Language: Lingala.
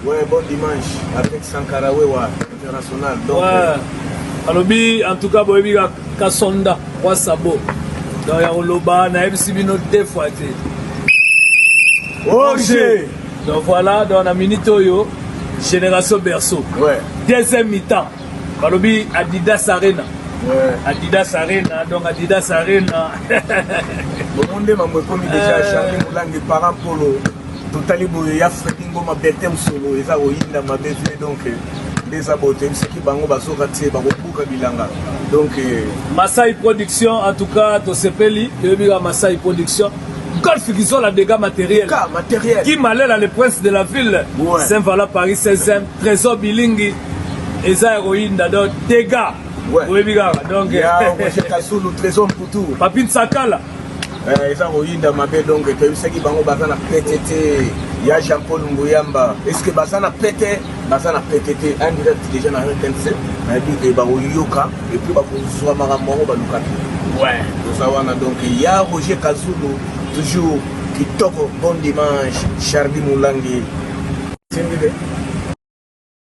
Ouais, bon dimanche avec Sankara Wewa international. Donc, ouais. Alobi, en tout cas, boyebi Kasonda, Wasabo. Donc, il y a Oloba, na ebisibino deux fois. Roger. Donc voilà, dans la minute Oyo, Génération Berceau. Ouais. Deuxième mi-temps. Alobi, Adidas Arena. Ouais. Adidas Arena, donc Adidas Arena. Bon, on est comme déjà Charlie Moulangue parent polo. Totali boya Freddy Ngoma Betem solo eza oyinda mabezile donc des abotés ce qui bango basoka tie bakobuka bilanga donc Masai Production en tout cas to sepeli yebika Masai Production Golf qui ont la dégâts matériels qui malheur le prince de la ville ouais. Saint-Vala Paris 16e Trésor Bilingi eza héroïne d'ado dégâts ouais yebika donc ya Roger Kasulu Trésor Mputu Papine Sakala eza oyinda mabe donc toyebisaki bango baza na PTT ya Jean-Paul Ngoyamba est-ce que baza na PTT en direct déjà na RTNC na bi ba oyoka et puis ba kozwa makambo ngo balukaki ouais ça wana donc ya Roger Kasulu toujours kitoko bon dimanche Charlie Moulangi.